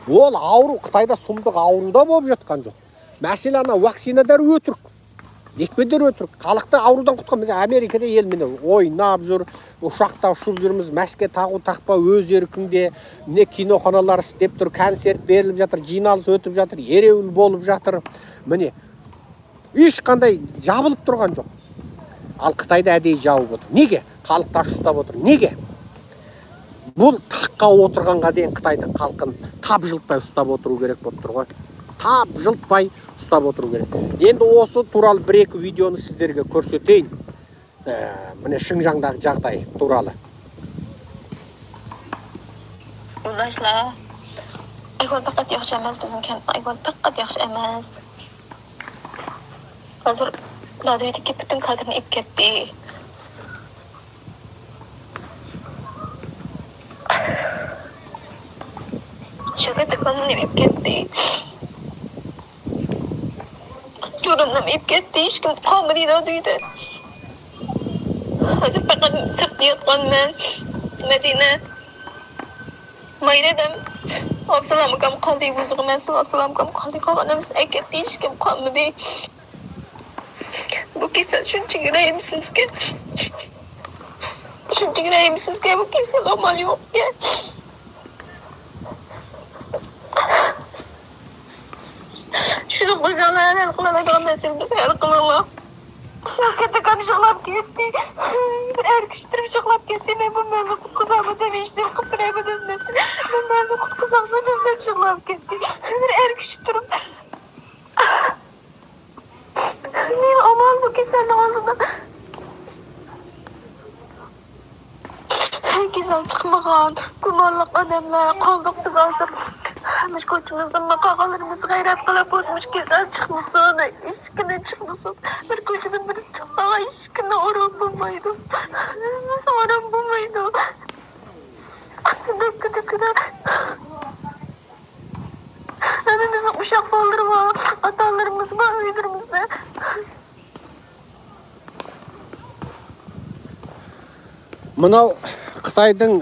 Ол ауру Қытайда сұмдық ауруда болып жатқан жоқ. Мәселе ана вакцинадар өтірік. Екпедер өтірік. Халықты аурудан құтқан. Mesela Америкада ел міне ойнап жүр, ұшақта ұшып жүрміз, мәске тағу тақпа өз еркіңде, міне киноханалар істеп тұр, концерт беріліп жатыр, жиналыс өтіп жатыр, ереуіл болып жатыр. Міне ешқандай жабылып тұрған жоқ. Ал Қытайда әдейі жауып отыр. Неге? Халықты аш ұстап отыр. Неге? Бұл таққа отырғанға дейін Қытайдың халқын тапжылтпай ұстап отыру керек болып тұр ғой. Тапжылтпай ұстап отыру керек. Енді осы туралы бір-екі видеоны сіздерге көрсетейін. Міне Шыңжаңдағы жағдай туралы. Yoldaşlar, ayvon faqat yaxshi emas, bizning kampda ayvon faqat yaxshi emas. Hozir radioda bütün kadrini ip ketdi. Şöyle kadrini ip ketdi. Yorumdan ip ketdi, hiç kim kalmadı radioda. Hozir faqat sirtda yotganman. Madina Mayredim. Absalam akam qaldi buzuq men son absalam akam qaldi qolganimiz ketdi, hech kim qolmadi. Bu kasal shunchaki rahimsizga. Shunchaki rahimsizga bu kasal amal yo'qga. Shuni qo'zg'algan hal qiladigan masalaga hal qilaman. Shavkatda ham yig'lab ketdi. Bir erkishtirib yig'lab ketdi. Men bundan qutqizamadim, hech narsa qilib beramadim. Men bundan qutqizamadim deb yig'lab ketdi. Bir erkishtirib. Nima amal bu kasalni oldida? Kasal chiqmagan, gumonliq odamlar qoldik biz hozir. Mush ko'chimizda maqoqalarimiz g'ayrat qilib o'smish kasal chiqmasin, hech kimdan chiqmasin. Bir ko'chadan birisi chiqsa, hech kimdan orom bo'lmaydi. Biz orom bo'lmaydi. Hamimizni uşaq qoldirib, ota-onalarimiz bor uylarimizda. Мынау Қытайдың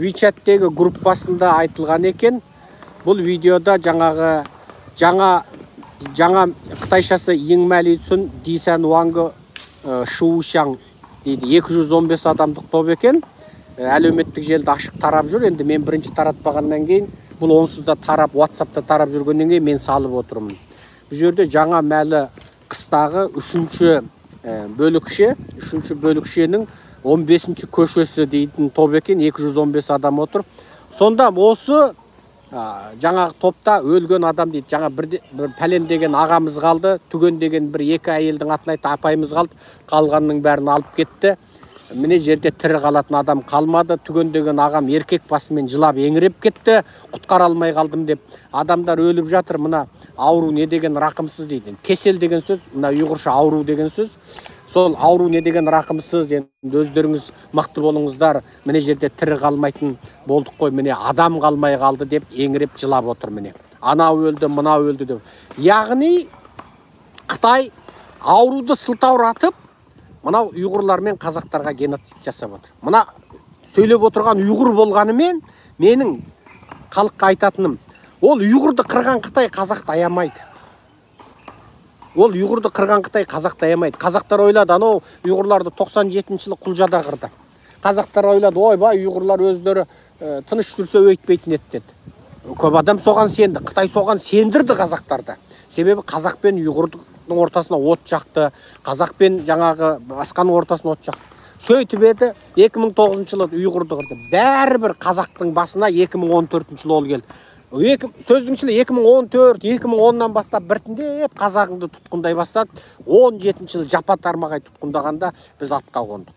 WeChat-тегі группасында айтылған екен. Бұл видеода жаңа Қытайшасы ең мәлейсін Дисан Уанғы Шуушаң дейді. 215 адамдық топ екен. Әлеуметтік желді ашық тарап жүр. Енді мен бірінші таратпағаннан кейін, бұл онсыз да тарап, WhatsApp-та тарап жүргеннен кейін мен салып отырмын. Бұл жерде жаңа мәлі қыстағы 3-ші бөлікшенің 15-ші көшесі дейтін топ екен, 215 адам отыр. Сонда осы жаңағы топта өлген адам дейді. Жаңа бір пәлен деген ағамыз қалды, түген деген бір екі әйелдің атын айтты, апайымыз қалды. Қалғанның бәрін алып кетті. Міне жерде тірі қалатын адам қалмады. Түген деген ағам еркек басымен жылап еңіреп кетті. Құтқара алмай қалдым деп. Адамдар өліп жатыр. Мына ауру не деген рақымсыз дейді. Кесел деген сөз, мына ұйғырша ауру деген сөз. Сол ауру не деген рақымсыз, енді өздеріңіз мықты болыңыздар. Міне жерде тірі қалмайтын болдық қой, міне адам қалмай қалды деп еңіреп жылап отыр міне. Анау өлді, мынау өлді деп. Яғни Қытай ауруды сылтауратып, мынау ұйғырлар мен қазақтарға геноцид жасап отыр. Мына сөйлеп отырған ұйғыр болғанымен, менің халыққа айтатыным, ол ұйғырды қырған Қытай қазақты аямайды. Ол ұйғырды қырған Қытай қазақты аямайды. Қазақтар ойлады, анау ұйғырларды 97-ші жылы құлжада қырды. Қазақтар ойлады, ойбай, ұйғырлар өздері тыныш жүрсе өйтпейтін еді деді. Көп адам соған сенді. Қытай соған сендірді қазақтарды. Себебі қазақ пен ұйғырдың ортасына от жақты, қазақ пен жаңағы басқаның ортасына от жақты. Сөйтіп еді 2009 жылы ұйғырды қырды. Бәрібір қазақтың басына 2014 жылы ол келді. Сөздің ішінде 2014-2010-нан бастап біртіндеп қазағыңды тұтқындай бастады. 17 жылы жапа тармағай тұтқындағанда біз атқа қондық.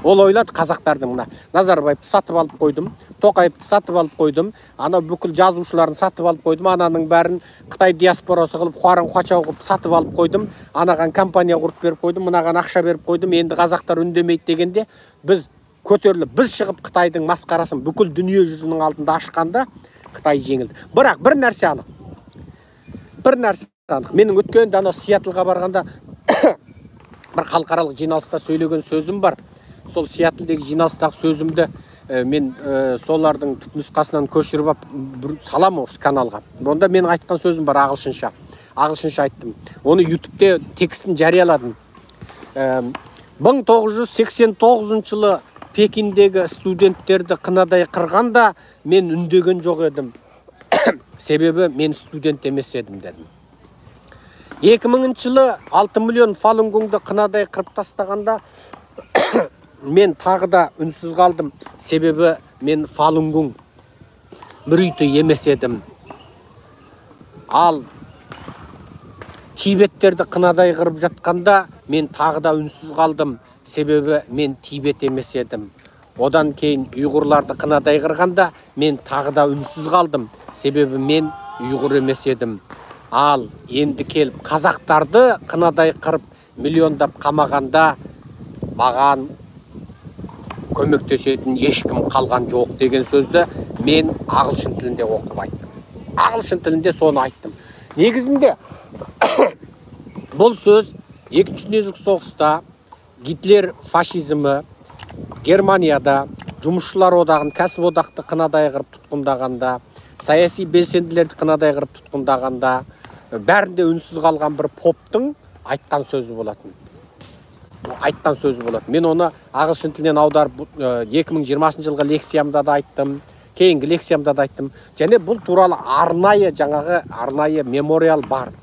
Ол ойлады қазақтардың мына Назарбаевты сатып алып қойдым, Тоқаевты сатып алып қойдым, ана бүкіл жазушыларын сатып алып қойдым, ананың бәрін Қытай диаспорасы қылып, қуарың қуачау қылып сатып алып қойдым, анаған компания құрып беріп қойдым, мынаған ақша беріп қойдым, енді қазақтар үндемейді дегенде біз көтеріліп, біз шығып Қытайдың масқарасын бүкіл дүние жүзінің алдында ашқанда Қытай жеңілді. Бірақ бір нәрсе анық. Менің өткенде анау Сиэтлға барғанда бір халықаралық жиналыста сөйлеген сөзім бар. Сол Сиэтлдегі жиналыстағы сөзімді мен солардың түпнұсқасынан көшіріп алып салам осы каналға. Онда менің айтқан сөзім бар ағылшынша айттым. Оны ютубте текстін жарияладым. 1989 жылы Пекиндегі студенттерді қынадай қырғанда мен үндеген жоқ едім. Себебі мен студент емес едім дедім. 2000 жылы 6 миллион Фалунгоңды қынадай қырып тастағанда мен тағы да үнсіз қалдым. Себебі мен Фалунгоң мүриті емес едім. Ал Тибеттерді қынадай қырып жатқанда мен тағы да үнсіз қалдым. Себебі мен Тибет емес едім. Одан кейін ұйғырларды қынадай қырғанда мен тағы да үнсіз қалдым. Себебі мен ұйғыр емес едім. Ал енді келіп қазақтарды қынадай қырып миллиондап қамағанда маған көмектесетін ешкім қалған жоқ деген сөзді мен ағылшын тілінде оқып айттым. Ағылшын тілінде соны айттым. Негізінде бұл сөз Екінші дүниежүзілік соғыста Гитлер фашизмі Германияда жұмысшылар одағын, кәсіп одақты қынадай қырып тұтқындағанда, саяси белсенділерді қынадай қырып тұтқындағанда, бәрінде үнсіз қалған бір поптың айтқан сөзі болатын. Мен оны ағылшын тілінен аударып 2020 жылғы лекциямда да айттым, кейінгі лекциямда да айттым. Және бұл туралы арнайы мемориал бар.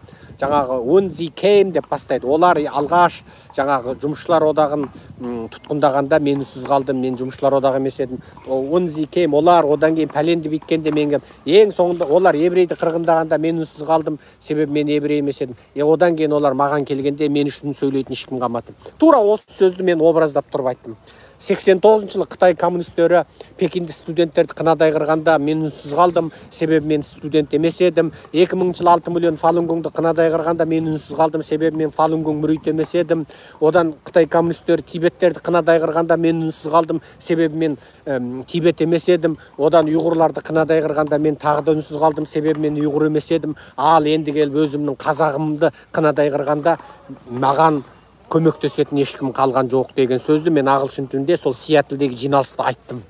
When they came деп бастайды. Олар алғаш жұмысшылар одағын тұтқындағанда мен үнсіз қалдым, мен жұмысшылар одағы емес едім. When they came, олар одан кейін пәленді бүйткенде мен ең соңында олар еврейді қырғындағанда мен үнсіз қалдым, себебі мен еврей емес едім. Одан кейін олар маған келгенде мен үшін сөйлейтін ешкім қалмады. Тура осы сөзді мен образдап тұрып айттым. 89 жылы Қытай коммунистері Пекинде студенттерді қынадай қырғанда мен үнсіз қалдым, себебі мен студент емес едім. 2000 жылы 6 миллион Фалунгоңды қынадай қырғанда мен үнсіз қалдым, себебі мен Фалунгоң мүрит емес едім. Одан Қытай коммунистері Тибеттерді қынадай қырғанда мен үнсіз қалдым, себебі мен Тибет емес едім. Одан ұйғырларды қынадай қырғанда мен тағы да үнсіз қалдым, себебі мен ұйғыр емес едім. Ал енді келіп өзімнің қазағымды қынадай қырғанда маған көмектесетін ешкім қалған жоқ деген сөзді мен ағылшын тілінде сол Сиэтлдегі жиналыста айттым.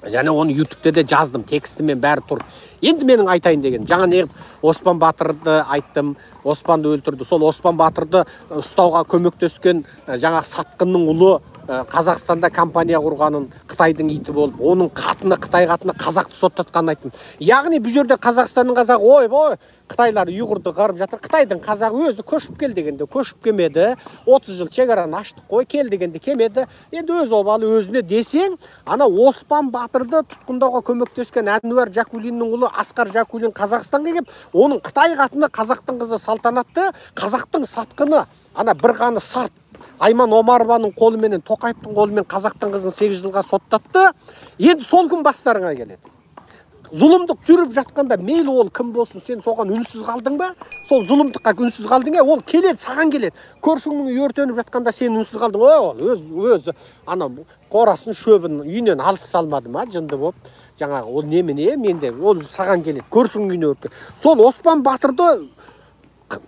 Және оны ютубте де жаздым, текстімен бәрі тұр. Енді менің айтайын деген, жаңа неғып Оспан Батырды айттым, Оспанды өлтірді. Сол Оспан Батырды ұстауға көмектескен сатқынның ұлы Қазақстанда компания құрғанын Қытайдың иті болып, оның Қытай қатыны қазақты соттатқанын айттым. Яғни бұл жерде Қазақстанның қазағы, ой, Қытайлар ұйғырды қырып жатыр. Қытайдың қазағы өзі көшіп кел дегенде көшіп келмеді. 30 жыл шекараны аштық қой, кел дегенде келмеді. Енді өз обалы өзіне десең, ана Оспан Батырды тұтқындауға көмектескен Әнуар Жакулиннің ұлы Асқар Жакулин Қазақстанға келіп, оның Қытай қатыны қазақтың қызы Салтанатты, қазақтың сатқыны, ана бір ғаны сарт Айман Омарованың қолыменен, Тоқаевтың қолымен қазақтың қызын 8 жылға соттатты. Енді сол күн бастарыңа келеді. Зұлымдық жүріп жатқанда мейлі ол кім болсын, сен соған үнсіз қалдың ба? Сол зұлымдыққа үнсіз қалдың ба? Ол келеді, саған келеді. Көршіңнің өртеніп жатқанда сен үнсіз қалдың. Ол өзі ана қорасын, шөбін үйінен алыс салмады ма, жынды болып. Ол немене, менде ол саған келеді. Көршіңнің үйіне өртке. Сол Оспан Батырды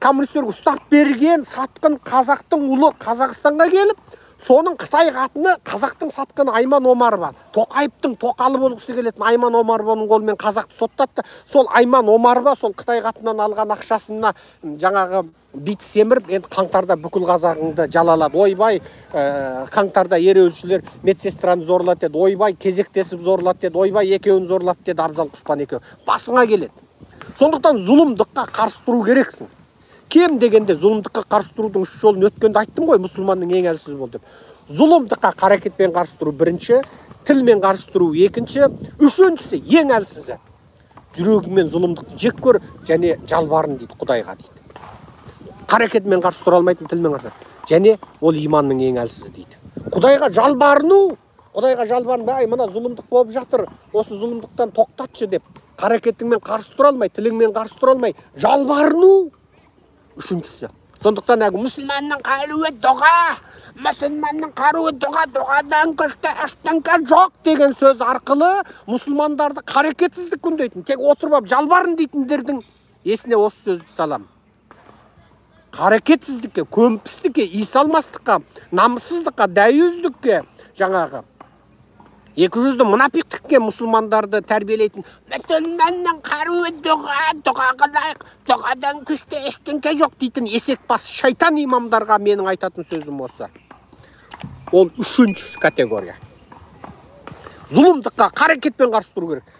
коммунистерге ұстап берген сатқын қазақтың ұлы Қазақстанға келіп, соның Қытай қатыны қазақтың сатқыны Айман Омарова, Тоқаевтың тоқалы болғысы келетін Айман Омарованың қолымен қазақты соттатты. Сол Айман Омарова сол Қытай қатынынан алған ақшасына бит семіріп, енді қаңтарда бүкіл қазағыңды жалалады. Ойбай, қаңтарда ереуілшілер медсестраны зорлады деді. Ойбай, кезектесіп зорлады деді. Ойбай, екеуін зорлады деді Абзал Құспан екеуі. Басыңа келеді. Сондықтан зұлымдыққа қарсы тұру керексің. Кем дегенде зұлымдыққа қарсы тұрудың үш жолын өткенде айттым ғой, мұсылманның ең әлсіз бол деп. Зұлымдыққа қарекетпен қарсы тұру бірінші, тілмен қарсы тұру екінші, үшіншісі ең әлсізі. Жүрегіңмен зұлымдықты жек көр және жалбарын дейді Құдайға дейді. Қарекетмен қарсы тұра алмайтын тілмен қарсы. Және ол иманның ең әлсізі дейді. Құдайға жалбарыну, ай мына зұлымдық болып жатыр, осы зұлымдықтан тоқтатшы деп. Қарекетіңмен қарсы тұра алмай, тіліңмен қарсы тұра алмай, жалбарыну үшіншісі. Сондықтан мұсылманның қаруы дұға, дұғадан күшті іштіңкі жоқ деген сөз арқылы мұсылмандарды қарекетсіздік күндейтін, тек отырып жалбарын дейтіндердің есіне осы сөзді салам. Қарекетсіздікке, көмпістікке, ис алмастыққа, намыссыздыққа, дәйөздікке, 200'ді мұнафиқ тіккен мұсылмандарды тәрбиелейтін мұсылманның қаруы дұға қылайық, дұғадан күшті ештеңке жоқ дейтін есек бас шайтан имамдарға менің айтатын сөзім осы. Ол 3-ші категория. Зұлымдыққа қарекетпен қарсы тұру керек.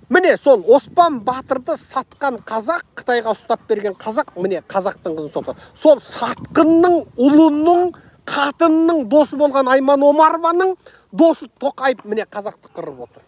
Міне сол Оспан Батырды сатқан қазақ, Қытайға ұстап берген қазақ, міне қазақтың қызын соты. Сол сатқынның ұлының қатынның досы болған Айман Омарованың досы Тоқаев міне қазақты қырып отыр.